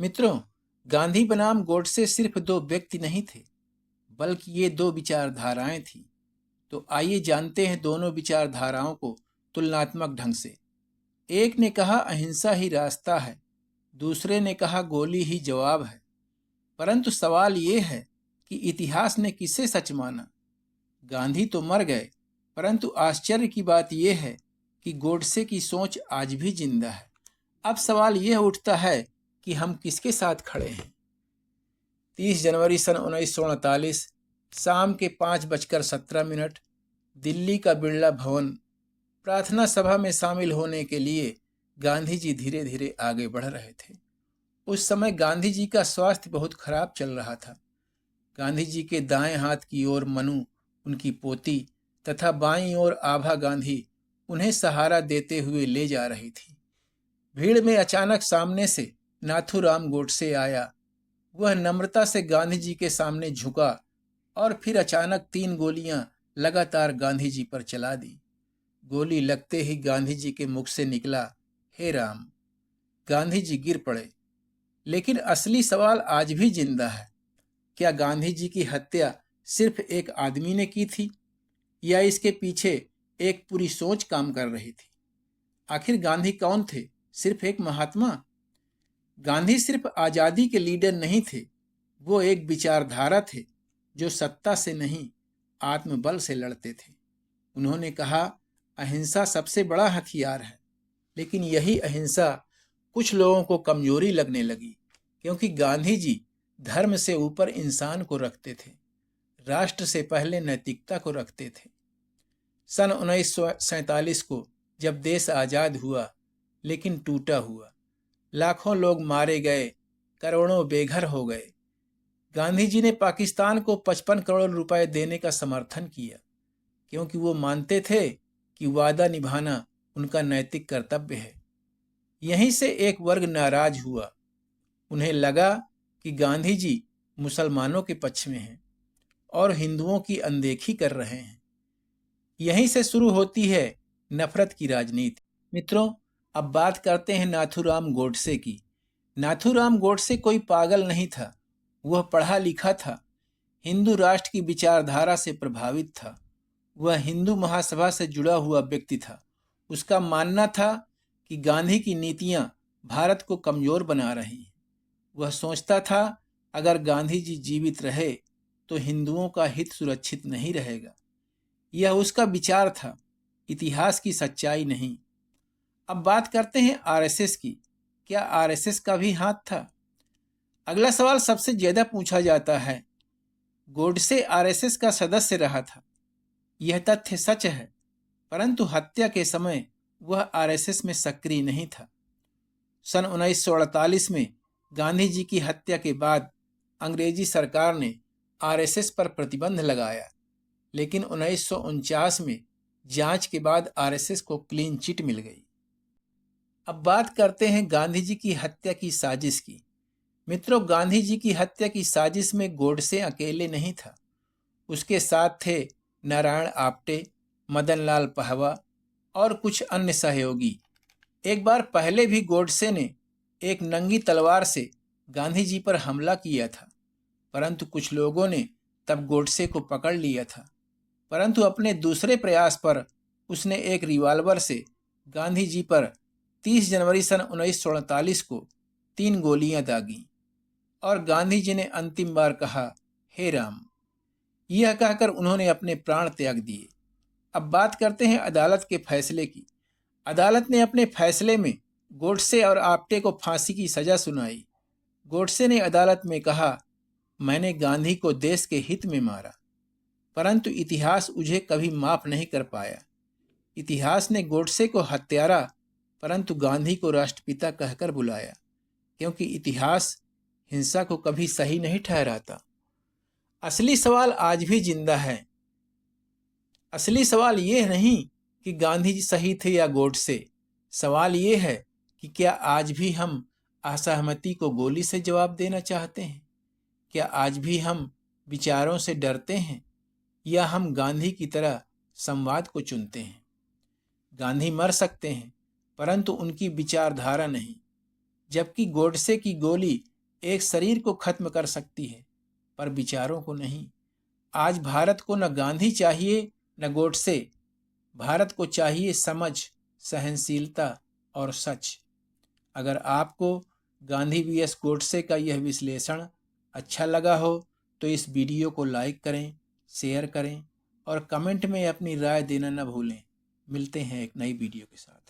मित्रों, गांधी बनाम गोडसे सिर्फ दो व्यक्ति नहीं थे, बल्कि ये दो विचारधाराएं थी। तो आइए जानते हैं दोनों विचारधाराओं को तुलनात्मक ढंग से। एक ने कहा अहिंसा ही रास्ता है, दूसरे ने कहा गोली ही जवाब है। परंतु सवाल ये है कि इतिहास ने किसे सच माना। गांधी तो मर गए, परंतु आश्चर्य की बात यह है कि गोडसे की सोच आज भी जिंदा है। अब सवाल यह उठता है कि हम किसके साथ खड़े हैं। 30 जनवरी सन 1948 शाम के 5:17 दिल्ली का बिरला भवन। प्रार्थना सभा में शामिल होने के लिए गांधी जी धीरे धीरे आगे बढ़ रहे थे। उस समय गांधी जी का स्वास्थ्य बहुत खराब चल रहा था। गांधी जी के दाएं हाथ की ओर मनु, उनकी पोती, तथा बाईं ओर आभा गांधी उन्हें सहारा देते हुए ले जा रही थी। भीड़ में अचानक सामने से नाथूराम गोडसे आया। वह नम्रता से गांधी जी के सामने झुका और फिर अचानक 3 गोलियां लगातार गांधी जी पर चला दी। गोली लगते ही गांधी जी के मुख से निकला, हे राम। गांधी जी गिर पड़े। लेकिन असली सवाल आज भी जिंदा है। क्या गांधी जी की हत्या सिर्फ एक आदमी ने की थी, या इसके पीछे एक पूरी सोच काम कर रही थी? आखिर गांधी कौन थे? सिर्फ एक महात्मा? गांधी सिर्फ आजादी के लीडर नहीं थे, वो एक विचारधारा थे जो सत्ता से नहीं, आत्मबल से लड़ते थे। उन्होंने कहा, अहिंसा सबसे बड़ा हथियार है। लेकिन यही अहिंसा कुछ लोगों को कमजोरी लगने लगी, क्योंकि गांधी जी धर्म से ऊपर इंसान को रखते थे, राष्ट्र से पहले नैतिकता को रखते थे। सन 1947 को जब देश आजाद हुआ, लेकिन टूटा हुआ, लाखों लोग मारे गए, करोड़ों बेघर हो गए, गांधी जी ने पाकिस्तान को 55 करोड़ रुपए देने का समर्थन किया, क्योंकि वो मानते थे कि वादा निभाना उनका नैतिक कर्तव्य है। यहीं से एक वर्ग नाराज हुआ। उन्हें लगा कि गांधी जी मुसलमानों के पक्ष में हैं और हिंदुओं की अनदेखी कर रहे हैं। यहीं से शुरू होती है नफरत की राजनीति। मित्रों, अब बात करते हैं नाथूराम गोडसे की। नाथूराम गोडसे कोई पागल नहीं था। वह पढ़ा लिखा था, हिंदू राष्ट्र की विचारधारा से प्रभावित था। वह हिंदू महासभा से जुड़ा हुआ व्यक्ति था। उसका मानना था कि गांधी की नीतियां भारत को कमजोर बना रही हैं। वह सोचता था, अगर गांधी जी जीवित रहे तो हिंदुओं का हित सुरक्षित नहीं रहेगा। यह उसका विचार था, इतिहास की सच्चाई नहीं। अब बात करते हैं आरएसएस की। क्या आरएसएस का भी हाथ था? अगला सवाल सबसे ज्यादा पूछा जाता है। गोडसे आरएसएस का सदस्य रहा था, यह तथ्य सच है, परंतु हत्या के समय वह आरएसएस में सक्रिय नहीं था। सन 1948 में गांधी जी की हत्या के बाद अंग्रेजी सरकार ने आरएसएस पर प्रतिबंध लगाया, लेकिन 1949 में जांच के बाद आरएसएस को क्लीन चिट मिल गई। अब बात करते हैं गांधी जी की हत्या की साजिश की। मित्रों, गांधी जी की हत्या की साजिश में गोडसे अकेले नहीं था। उसके साथ थे नारायण आप्टे, मदन लाल पहवा और कुछ अन्य सहयोगी। एक बार पहले भी गोडसे ने एक नंगी तलवार से गांधी जी पर हमला किया था, परंतु कुछ लोगों ने तब गोडसे को पकड़ लिया था। परंतु अपने दूसरे प्रयास पर उसने एक रिवॉल्वर से गांधी जी पर 30 जनवरी सन 1947 को 3 गोलियां दागी और गांधी जी ने अंतिम बार कहा, हे राम। यह कहकर उन्होंने अपने प्राण त्याग दिए। अब बात करते हैं अदालत के फैसले की। अदालत ने अपने फैसले में गोडसे और आप्टे को फांसी की सजा सुनाई। गोडसे ने अदालत में कहा, मैंने गांधी को देश के हित में मारा, परंतु इतिहास मुझे कभी माफ नहीं कर पाया। इतिहास ने गोडसे को हत्यारा, परंतु गांधी को राष्ट्रपिता कहकर बुलाया, क्योंकि इतिहास हिंसा को कभी सही नहीं ठहराता। असली सवाल आज भी जिंदा है। असली सवाल यह नहीं कि गांधी जी सही थे या गोडसे। सवाल यह है कि क्या आज भी हम असहमति को गोली से जवाब देना चाहते हैं? क्या आज भी हम विचारों से डरते हैं, या हम गांधी की तरह संवाद को चुनते हैं? गांधी मर सकते हैं, परंतु उनकी विचारधारा नहीं। जबकि गोडसे की गोली एक शरीर को खत्म कर सकती है पर विचारों को नहीं। आज भारत को न गांधी चाहिए न गोडसे। भारत को चाहिए समझ, सहनशीलता और सच। अगर आपको गांधी वीएस गोडसे का यह विश्लेषण अच्छा लगा हो तो इस वीडियो को लाइक करें, शेयर करें और कमेंट में अपनी राय देना न भूलें। मिलते हैं एक नई वीडियो के साथ।